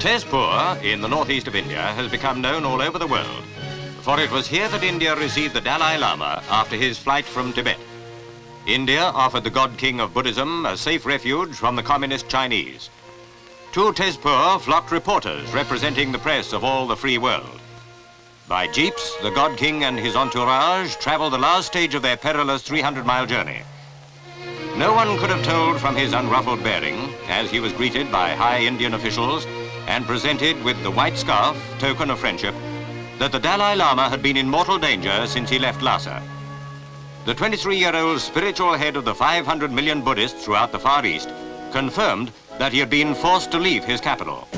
Tezpur, in the northeast of India, has become known all over the world, for it was here that India received the Dalai Lama after his flight from Tibet. India offered the God King of Buddhism a safe refuge from the communist Chinese. To Tezpur flocked reporters representing the press of all the free world. By jeeps, the God King and his entourage traveled the last stage of their perilous 300-mile journey. No one could have told from his unruffled bearing, as he was greeted by high Indian officials and presented with the white scarf, token of friendship, that the Dalai Lama had been in mortal danger since he left Lhasa. The 23-year-old spiritual head of the 500 million Buddhists throughout the Far East confirmed that he had been forced to leave his capital.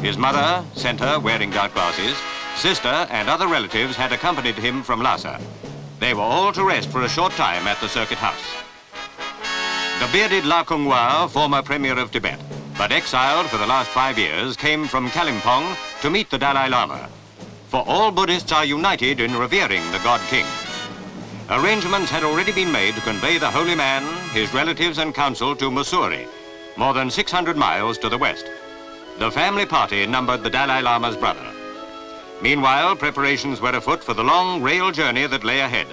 His mother, center, wearing dark glasses, sister and other relatives had accompanied him from Lhasa. They were all to rest for a short time at the circuit house. The bearded La Kungwa, former premier of Tibet, but exiled for the last 5 years, came from Kalimpong to meet the Dalai Lama. For all Buddhists are united in revering the God King. Arrangements had already been made to convey the holy man, his relatives and council to Mussoorie, more than 600 miles to the west. The family party numbered the Dalai Lama's brother. Meanwhile, preparations were afoot for the long rail journey that lay ahead,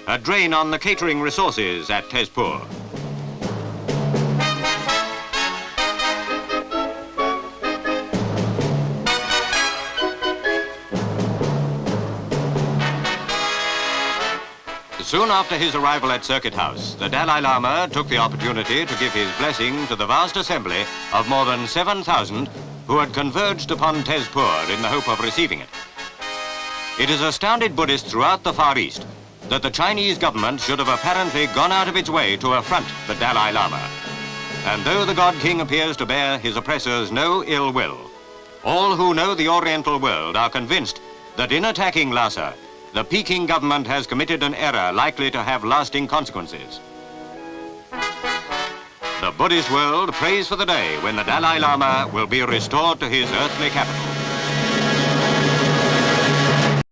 a drain on the catering resources at Tezpur. Soon after his arrival at Circuit House, the Dalai Lama took the opportunity to give his blessing to the vast assembly of more than 7,000 who had converged upon Tezpur in the hope of receiving it. It has astounded Buddhists throughout the Far East that the Chinese government should have apparently gone out of its way to affront the Dalai Lama. And though the God King appears to bear his oppressors no ill will, all who know the Oriental world are convinced that in attacking Lhasa, the Peking government has committed an error likely to have lasting consequences. The Buddhist world prays for the day when the Dalai Lama will be restored to his earthly capital.